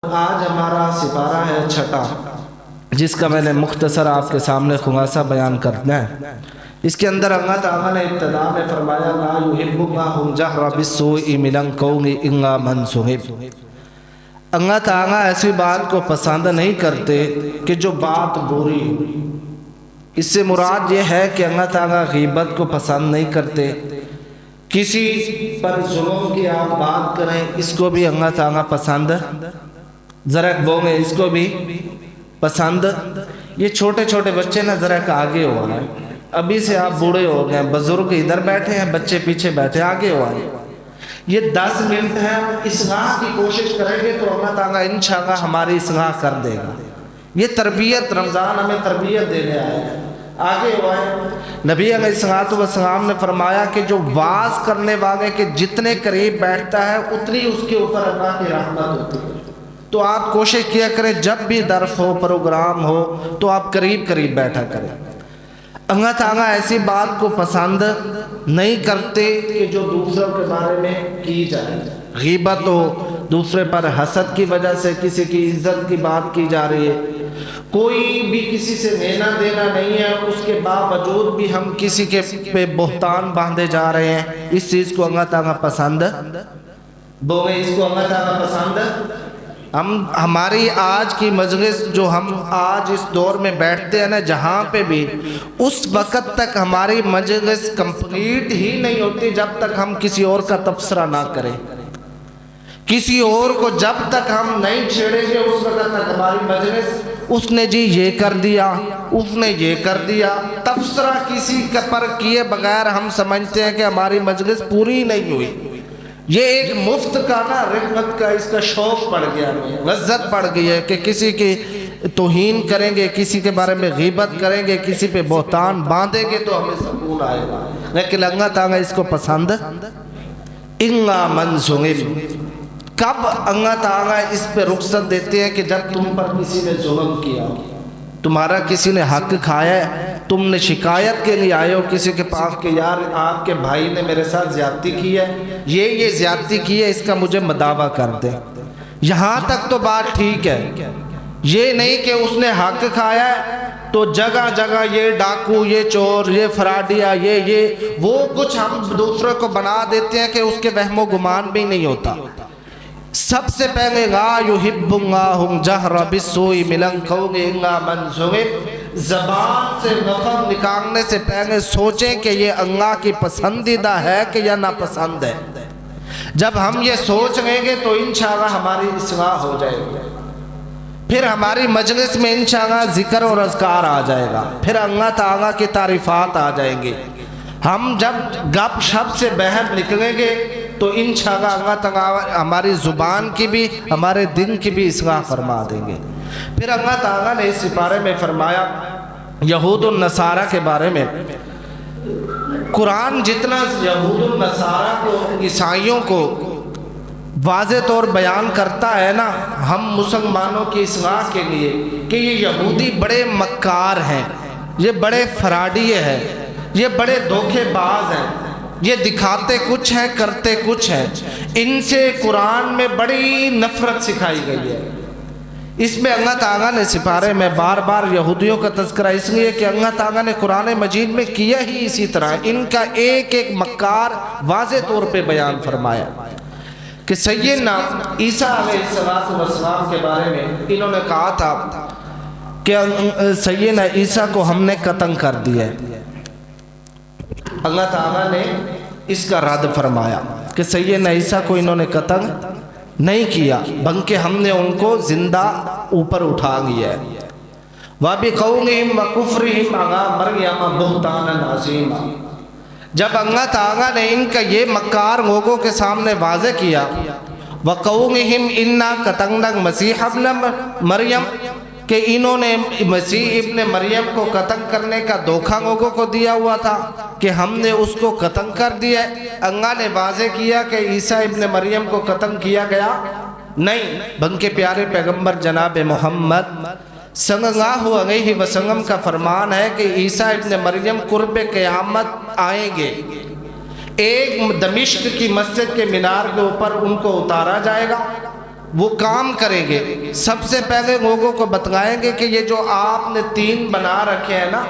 آج ہمارا سپارہ ہے چھٹا، جس کا میں نے مختصر آپ کے سامنے خلاصہ بیان کرنا ہے۔ اس کے اندر اللہ تعالیٰ نے ابتدا میں فرمایا لا یحب اللہ الجہر بالسوء من القول الا من ظلم۔ اللہ تعالیٰ ایسی بات کو پسند نہیں کرتے کہ جو بات بری ہو۔ اس سے مراد یہ ہے کہ اللہ تعالیٰ غیبت کو پسند نہیں کرتے، کسی پر ظلم کی آپ بات کریں اس کو بھی اللہ تعالیٰ پسند، ذرا بولیں اس کو بھی پسند۔ یہ چھوٹے چھوٹے بچے نا ذرا آگے ہو رہے ہیں، ابھی سے آپ بوڑھے ہو گئے، بزرگ ادھر بیٹھے ہیں، بچے پیچھے بیٹھے، آگے ہو آئے۔ یہ 10 منٹ ہے، اصلاح کی کوشش کریں گے تو اللہ تعالیٰ انشاءاللہ ہماری اصلاح کر دے گا۔ یہ تربیت، رمضان ہمیں تربیت دینے آئے ہیں، آگے ہو آئے۔ نبی علیہ الصلوۃ والسلام نے فرمایا کہ جو واعظ کرنے والے کے جتنے قریب بیٹھتا ہے اتنی اس کے اوپر اللہ کی رحمت ہوتی ہے۔ تو آپ کوشش کیا کریں جب بھی درس ہو، پروگرام ہو تو آپ قریب قریب بیٹھا کریں۔ اللہ تعالیٰ ایسی بات کو پسند نہیں کرتے کہ جو دوسروں کے بارے میں کی جائے، غیبت ہو، دوسرے پر حسد کی وجہ سے کسی کی عزت کی بات کی جا رہی ہے، کوئی بھی کسی سے لینا دینا نہیں ہے، اس کے باوجود بھی ہم کسی کے پہ بہتان باندھے جا رہے ہیں، اس چیز کو اللہ تعالیٰ پسند، بولے اس کو اللہ تعالیٰ پسند۔ ہماری آج کی مجلس جو ہم آج اس دور میں بیٹھتے ہیں نا، جہاں پہ بھی، اس وقت تک ہماری مجلس کمپلیٹ ہی نہیں ہوتی جب تک ہم کسی اور کا تبصرہ نہ کریں۔ کسی اور کو جب تک ہم نہیں چھیڑیں گے اس وقت تک ہماری مجلس، اس نے جی یہ کر دیا، اس نے یہ کر دیا، تبصرہ کسی پر کیے بغیر ہم سمجھتے ہیں کہ ہماری مجلس پوری نہیں ہوئی۔ یہ ایک مفت کا نا رحمت کا اس کا شوق پڑ گیا، لذت پڑ گئی ہے کہ کسی کی توہین کریں گے، کسی کے بارے میں غیبت کریں گے، کسی پہ بہتان باندھیں گے تو ہمیں سکون آئے گا۔ لیکن اللہ تعالیٰ اس کو پسند الا من ظلم۔ کب اللہ تعالیٰ اس پہ رخصت دیتے ہیں کہ جب تم پر کسی نے ظلم کیا، تمہارا کسی نے حق کھایا ہے، تم نے شکایت کے لیے آئے ہو کسی کے پاس کہ یار آپ کے بھائی نے میرے ساتھ زیادتی کی ہے، یہ زیادتی کی ہے، اس کا مجھے مداوع کر دے۔ یہاں تک تو بات ٹھیک ہے، یہ نہیں کہ اس نے حق کھایا ہے تو جگہ جگہ یہ ڈاکو، یہ چور، یہ فراڈیا، یہ وہ کچھ ہم دوسروں کو بنا دیتے ہیں کہ اس کے وہم و گمان بھی نہیں ہوتا۔ سب سے پہلے لا یحب اللہ الجہر بالسوء من القول الا من ظلم، زبان سے لفظ نکالنے سے پہلے سوچیں کہ یہ اللہ کی پسندیدہ ہے کہ یا ناپسند ہے۔ جب ہم یہ سوچ لیں گے تو انشاءاللہ ہماری اصلاح ہو جائے گی، پھر ہماری مجلس میں انشاءاللہ ذکر اور اذکار آ جائے گا، پھر اللہ تعالیٰ کی تعریفات آ جائیں گی۔ ہم جب گپ شپ سے باہر نکلیں گے تو انشاءاللہ اللہ تعالیٰ ہماری زبان کی بھی، ہمارے دن کی بھی اصلاح فرما دیں گے۔ پھر اللہ تعالیٰ نے اس بارے میں فرمایا یہود النصارہ کے بارے میں، قرآن جتنا یہود النصارہ کو، عیسائیوں کو واضح طور بیان کرتا ہے نا ہم مسلمانوں کی اصلاح کے لیے کہ یہ یہودی بڑے مکار ہیں، یہ بڑے فراڈیے ہیں، یہ بڑے دھوکے باز ہیں، یہ دکھاتے کچھ ہیں کرتے کچھ ہیں، ان سے قرآن میں بڑی نفرت سکھائی گئی ہے۔ اس میں اللہ تعالیٰ نے سپارے میں بار بار یہودیوں کا تذکرہ اس لیے کہ اللہ تعالیٰ نے قرآن مجید میں کیا ہی اسی طرح، ان کا ایک ایک مکار واضح طور پہ بیان فرمایا کہ سیدنا عیسیٰ علیہ السلام کے بارے میں انہوں نے کہا تھا کہ سیدنا عیسیٰ کو ہم نے قتل کر دیا ہے۔ اللہ تعالیٰ نے اس کا رد فرمایا کہ سیدنا عیسیٰ کو انہوں نے قتل نہیں کیا بلکہ ہم نے ان کو زندہ اوپر اٹھا لیا ہے۔ وَبِقَوْلِهِمْ وَكُفْرِهِمْ عَلَىٰ مَرْيَمَ بُهْتَانًا عَظِيمًا، جب اللہ تعالیٰ نے ان کا یہ مکار لوگوں کے سامنے واضح کیا، وَقَوْلِهِمْ إِنَّا قَتَلْنَا الْمَسِيحَ ابْنَ مَرْيَمَ، کہ انہوں نے مسیح ابن مریم کو قتل کرنے کا دھوکہ لوگوں کو دیا ہوا تھا کہ ہم نے اس کو قتل کر دیا ہے۔ اللہ نے واضح کیا کہ عیسیٰ ابن مریم کو قتل کیا گیا نہیں، بلکہ پیارے پیغمبر جناب محمد صلی اللہ علیہ وسلم کا فرمان ہے کہ عیسیٰ ابن مریم قرب قیامت آئیں گے، ایک دمشق کی مسجد کے مینار کے اوپر ان کو اتارا جائے گا، وہ کام کریں گے، سب سے پہلے لوگوں کو بتلائیں گے کہ یہ جو آپ نے 3 بنا رکھے ہیں نا،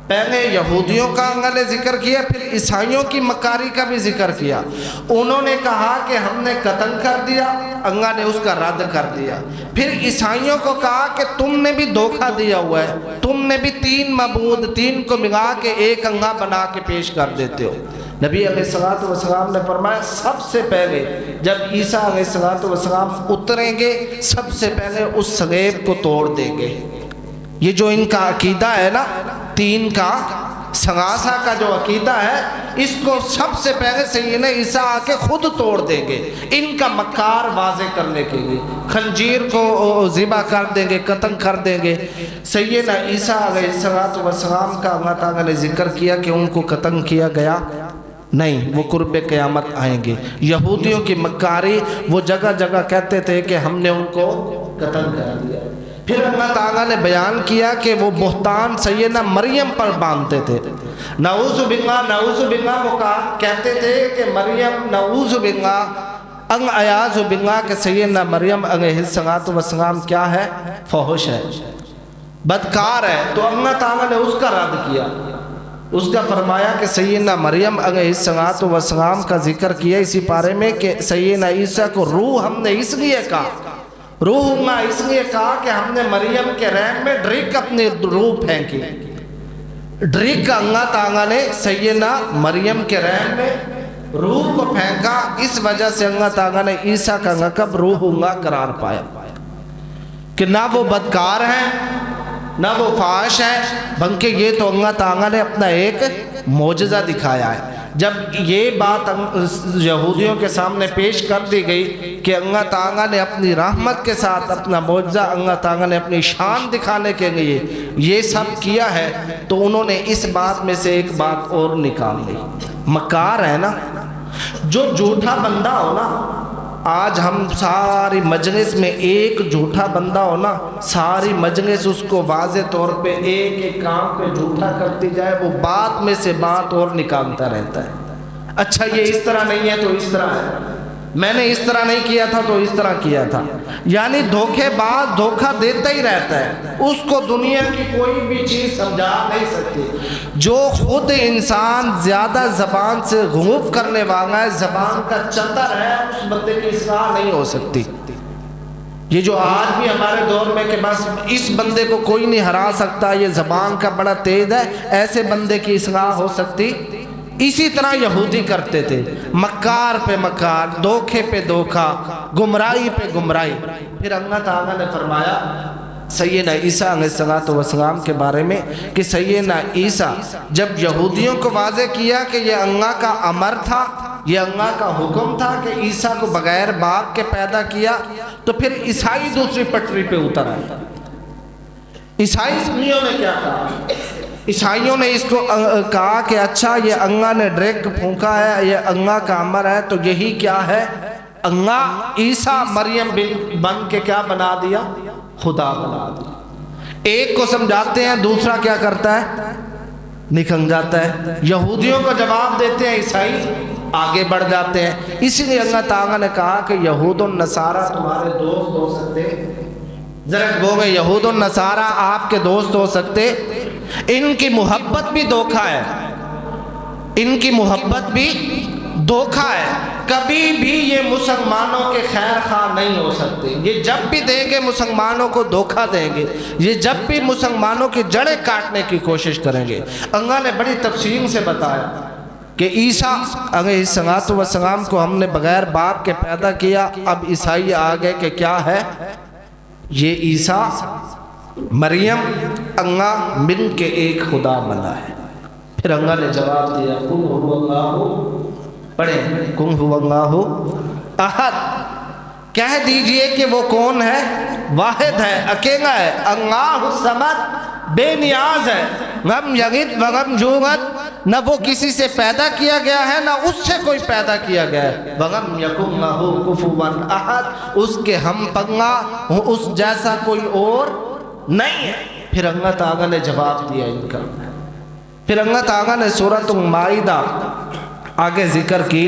پہلے یہودیوں کا اللہ نے ذکر کیا، پھر عیسائیوں کی مکاری کا بھی ذکر کیا۔ انہوں نے کہا کہ ہم نے قتل کر دیا، اللہ نے اس کا رد کر دیا۔ پھر عیسائیوں کو کہا کہ تم نے بھی دھوکہ دیا ہوا ہے، تم نے بھی 3 معبود، 3 کو ملا کے ایک اللہ بنا کے پیش کر دیتے ہو۔ نبی علیہ السلام نے فرمایا سب سے پہلے جب عیسیٰ علیہ السلام اتریں گے، سب سے پہلے اس صلیب کو توڑ دیں گے۔ یہ جو ان کا عقیدہ ہے نا، 3 کا ثلاثہ کا جو عقیدہ ہے، اس کو سب سے پہلے سیدنا عیسیٰ آ کے خود توڑ دیں گے، ان کا مکار واضح کرنے کے لیے خنجیر کو ذبح کر دیں گے، قتل کر دیں گے۔ سیدنا عیسیٰ علیہ السلام کا اللہ تعالیٰ نے ذکر کیا کہ ان کو قتل کیا گیا نہیں، وہ قرب قیامت آئیں گے۔ یہودیوں کی مکاری، وہ جگہ جگہ کہتے تھے کہ ہم نے ان کو قتل کر دیا۔ پھر اللہ تعالیٰ نے بیان کیا کہ وہ بہتان سیدنا مریم پر باندھتے تھے، نعوذ باللہ، وہ کہتے تھے کہ مریم، نعوذ باللہ، اعوذ باللہ، کہ سیدنا مریم علیہ السلام کیا ہے؟ فحش ہے، بدکار ہے۔ تو اللہ تعالیٰ نے اس کا رد کیا، اس کا فرمایا کہ سیدنا مریم علیہ السلام کا ذکر کیا اسی پارے میں کہ سیدنا عیسیٰ کو روح ہم نے اس لیے کہا، روح اللہ اس لیے کہا کہ ہم نے مریم کے رحم میں ڈرک اپنی روح پھینکی۔ ڈرک اللہ تعالیٰ نے سیدنا مریم کے رحم میں روح کو پھینکا، اس وجہ سے اللہ تعالیٰ نے عیسیٰ کا لقب روح اللہ قرار پایا کہ نہ وہ بدکار ہیں نہ وہ فاحش ہے، بلکہ یہ تو اللہ تعالیٰ نے اپنا ایک معجزہ دکھایا ہے۔ جب یہ بات یہودیوں کے سامنے پیش کر دی گئی کہ اللہ تعالیٰ نے اپنی رحمت کے ساتھ اپنا معجزہ، اللہ تعالیٰ نے اپنی شان دکھانے کے لیے یہ سب کیا ہے، تو انہوں نے اس بات میں سے ایک بات اور نکال لی۔ مکار ہے نا، جو جھوٹا بندہ ہو نا، آج ہم ساری مجلس میں ایک جھوٹا بندہ ہو نا، ساری مجلس اس کو واضح طور پہ ایک ایک کام پہ جھوٹا کرتی جائے، وہ بات میں سے بات اور نکالتا رہتا ہے۔ اچھا یہ اس طرح نہیں ہے تو اس طرح ہے، میں نے اس طرح نہیں کیا تھا تو اس طرح کیا تھا، یعنی دھوکے باز دھوکہ دیتا ہی رہتا ہے، اس کو دنیا کی کوئی بھی چیز سمجھا نہیں سکتی۔ جو خود انسان زیادہ زبان سے غلوف کرنے والا ہے، زبان کا چتر ہے، اس بندے کی اصلاح نہیں ہو سکتی۔ یہ جو آج بھی ہمارے دور میں کہ بس اس بندے کو کوئی نہیں ہرا سکتا، یہ زبان کا بڑا تیز ہے، ایسے بندے کی اصلاح ہو سکتی؟ اسی طرح یہودی کرتے تھے، مکار پہ مکار، دھوکے پہ دھوکا، گمراہی پہ گمراہی۔ پھر اللہ تعالیٰ نے فرمایا سیدنا عیسیٰ علیہ السلام کے بارے میں کہ سیدنا عیسیٰ جب یہودیوں کو واضح کیا کہ یہ اللہ کا امر تھا، یہ اللہ کا حکم تھا کہ عیسیٰ کو بغیر باپ کے پیدا کیا، تو پھر عیسائی دوسری پٹری پہ اتر آئے۔ عیسائیوں نے کیا کہا؟ عیسائیوں نے اس کو کہا کہ اچھا یہ اللہ نے ڈرک پھونکا ہے، یہ اللہ کا امر ہے، تو یہی کیا ہے؟ اللہ عیسیٰ مریم بن کے کیا بنا دیا؟ خدا بنا دیا۔ ایک کو سمجھاتے ہیں، دوسرا کیا کرتا ہے؟ نکل جاتا ہے۔ یہودیوں کو جواب دیتے ہیں، عیسائی آگے بڑھ جاتے ہیں۔ اسی لیے اللہ تعالیٰ نے کہا کہ یہود و نصارہ تمہارے دوست ہو سکتے، ذرا بولے یہود و نصارہ آپ کے دوست ہو سکتے، ان کی محبت بھی دھوکہ ہے، ان کی محبت بھی دھوکہ ہے، کبھی بھی یہ مسلمانوں کے خیر خواہ نہیں ہو سکتے۔ یہ جب بھی دیں گے مسلمانوں کو دھوکہ دیں گے، یہ جب بھی مسلمانوں کی جڑیں کاٹنے کی کوشش کریں گے۔ اللہ نے بڑی تفصیل سے بتایا کہ عیسیٰ علیہ السلام کو ہم نے بغیر باپ کے پیدا کیا۔ اب عیسائی آگے کہ کیا ہے؟ یہ عیسیٰ مریم اللہ من کے ایک خدا بنا ہے۔ پھر اللہ نے جواب دیا قل هو اللہ، پڑھیں قل هو اللہ احد، کہہ دیجئے کہ وہ کون ہے؟ واحد ہے، اکیلا ہے، اللہ الصمد، بے نیاز ہے، لم یلد ولم یولد، نہ وہ کسی سے پیدا کیا گیا ہے نہ اس سے کوئی پیدا کیا گیا ہے، ولم یکن لہ کفوا احد، اس کے ہم پنگا اس جیسا کوئی اور نہیں ہے۔ پھر اللہ تعالیٰ نے جواب دیا ان کا۔ پھر اللہ تعالیٰ نے سورۃ المائدہ آگے ذکر کی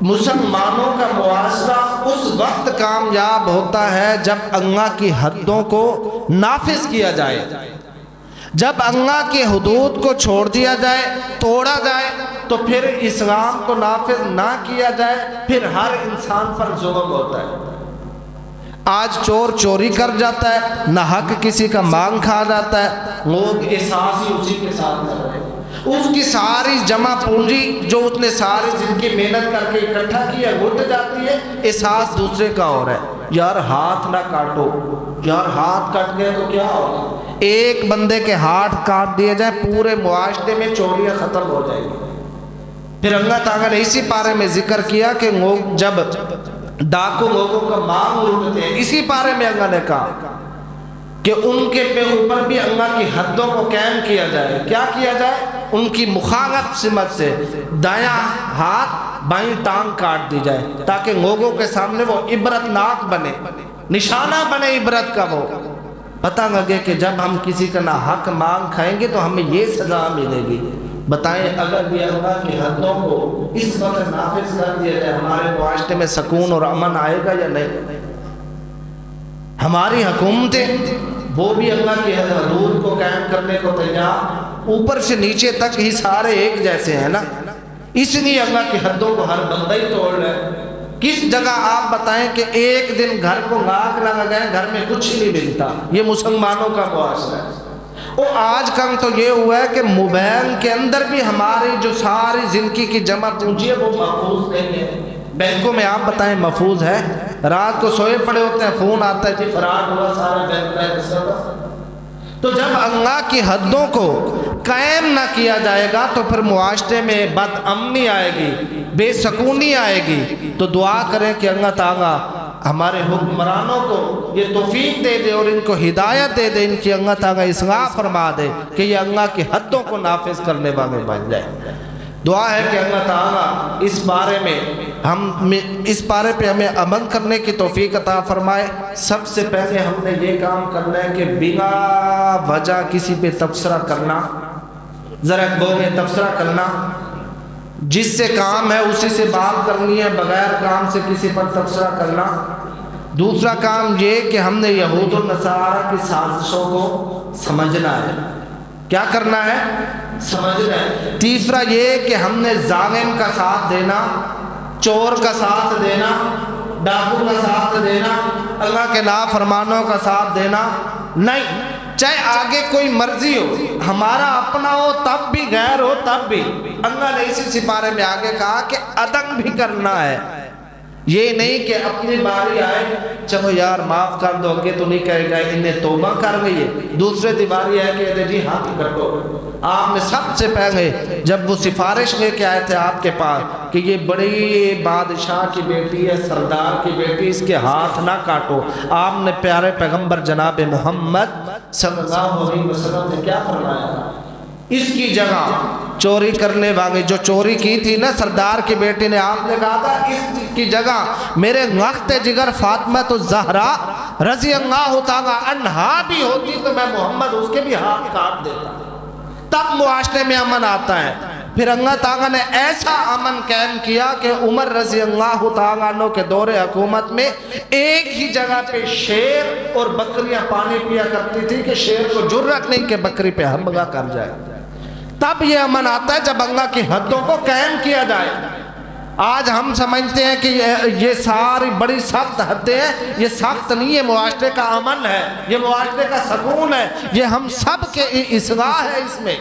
مسلمانوں کا معاشرہ اس وقت کامیاب ہوتا ہے جب اللہ کی حدوں کو نافذ کیا جائے، جب اللہ کی حدود کو چھوڑ دیا جائے، توڑا جائے، تو پھر اسلام کو نافذ نہ کیا جائے، پھر ہر انسان پر ظلم ہوتا ہے۔ آج چور چوری کر جاتا ہے، نہ حق کسی کا مانگ کھا جاتا ہے، لوگ احساس ہی اسی کے ساتھ کر رہے ہیں۔ اس کی ساری جمع پونجی جو اس نے ساری زندگی محنت کر کے اکٹھا کی ہے لٹ جاتی ہے، احساس دوسرے کا ہو رہا ہے۔ یار ہاتھ نہ کاٹو، یار ہاتھ کٹ گئے تو کیا ہوگا؟ ایک بندے کے ہاتھ کاٹ دیے جائیں، پورے معاشرے میں چوریاں ختم ہو جائیں گی۔ پھر اللہ تعالیٰ نے اسی پارے میں ذکر کیا کہ لوگ جب ڈاکو لوگوں کا مال لوٹتے ہیں، اسی پارے میں اللہ نے کہا کہ ان کے اوپر بھی اللہ کی حدوں کو قائم کیا جائے۔ کیا کیا جائے؟ ان کی مخالف سمت سے دایاں ہاتھ بائیں ٹانگ کاٹ دی جائے، تاکہ لوگوں کے سامنے وہ عبرتناک بنے، نشانہ بنے عبرت کا، وہ پتہ لگے کہ جب ہم کسی کا نہ حق مانگ کھائیں گے تو ہمیں یہ سزا ملے گی۔ بتائیں اگر یہ اللہ کی حدوں کو اس وقت نافذ کر دیا جائے، ہمارے معاشرے میں سکون اور امن آئے گا یا نہیں؟ ہماری حکومتیں وہ بھی اللہ کی حدود کو قائم کرنے کو تیار، اوپر سے نیچے تک ہی سارے ایک جیسے ہیں نا، اس لیے اللہ کی حدوں کو ہر بندہ ہی توڑ رہا ہے۔ کس جگہ آپ بتائیں کہ ایک دن گھر کو لاکھ نہ لگائیں، گھر میں کچھ ہی نہیں ملتا؟ یہ مسلمانوں کا معاشرہ ہے۔ اور آج کل تو یہ ہوا ہے کہ موبائل کے اندر بھی ہماری جو ساری زندگی کی جمع پونجی ہے وہ محفوظ نہیں ہے۔ بینکوں میں آپ بتائیں محفوظ ہے؟ رات کو سوئے پڑے ہوتے ہیں، فون آتا ہے جی فراڈ ہوا، سارا بینک کا۔ تو جب اللہ کی حدوں کو قائم نہ کیا جائے گا تو پھر معاشرے میں بد امنی آئے گی، بے سکونی آئے گی۔ تو دعا کریں کہ اللہ تعالیٰ ہمارے حکمرانوں کو یہ توفیق دے دے اور ان کو ہدایت دے دے، ان کی اللہ تعالیٰ اصلاح فرما دے کہ یہ اللہ کی حدوں کو نافذ کرنے والے بن جائے۔ دعا ہے کہ اللہ تعالیٰ اس بارے پہ ہمیں عمل کرنے کی توفیق عطا فرمائے۔ سب سے پہلے ہم نے یہ کام کرنا ہے کہ بلا وجہ کسی پہ تبصرہ کرنا، ذرا بولے تبصرہ کرنا، جس سے کام ہے اسی سے بات کرنی ہے، بغیر کام سے کسی پر تبصرہ کرنا۔ دوسرا کام یہ کہ ہم نے یہود و نصارہ کی سازشوں کو سمجھنا ہے۔ کیا کرنا ہے؟ سمجھنا ہے۔ تیسرا یہ کہ ہم نے ظالم کا ساتھ دینا، چور کا ساتھ دینا، ڈاکو کا ساتھ دینا، اللہ کے نافرمانوں کا ساتھ دینا نہیں، چاہے آگے کوئی مرضی ہو، ہمارا اپنا ہو تب بھی، غیر ہو تب بھی۔ اللہ نے اسی سپارے میں آگے کہا کہ عدم بھی کرنا ہے۔ یہ نہیں کہ اپنی باری آئے چلو یار معاف کر دو، کہ تو نہیں کہے گا انہیں توبہ کر گئی ہے، دوسرے دیواری ہے کہ جی ہاتھ کٹو۔ آپ نے سب سے پہلے جب وہ سفارش لے کے آئے تھے آپ کے پاس کہ یہ بڑی بادشاہ کی بیٹی ہے، سردار کی بیٹی، اس کے ہاتھ نہ کاٹو، آپ نے پیارے پیغمبر جناب محمد صلی اللہ علیہ وسلم نے کیا فرمایا؟ اس کی جگہ چوری کرنے والے جو چوری کی تھی نا سردار کی بیٹی نے، آپ نے کہا تھا اس کی جگہ میرے وقت جگر فاطمہ الزہرا رضی اللہ تعالی عنہا بھی ہوتی تو میں محمد اس کے بھی ہاتھ کاٹ دیتا۔ تب معاشرے میں امن آتا ہے۔ پھر اللہ تعالیٰ نے ایسا امن قائم کیا کہ عمر رضی اللہ تعالیٰ عنہ کے دور حکومت میں ایک ہی جگہ پہ شیر اور بکریاں پانی پیا کرتی تھی کہ شیر کو جرأت نہیں کہ بکری پہ حملہ کر جائے۔ تب یہ امن آتا ہے جب اللہ کی حدوں کو قائم کیا جائے۔ آج ہم سمجھتے ہیں کہ یہ ساری بڑی سخت حدیں ہیں، یہ سخت نہیں ہے، معاشرے کا امن ہے، یہ معاشرے کا سکون ہے، یہ ہم سب کے اصلاح ہے اس میں۔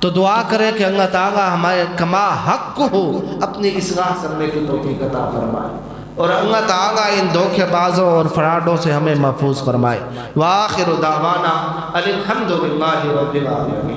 تو دعا کریں کہ اللہ تعالیٰ ہمارے کما حق ہو اپنی اصلاح کرنے کی توفیق عطا فرمائے، اور اللہ تعالیٰ ان دھوکے بازوں اور فراڈوں سے ہمیں محفوظ فرمائے۔ وآخر دعوانا الحمدللہ رب العالمین۔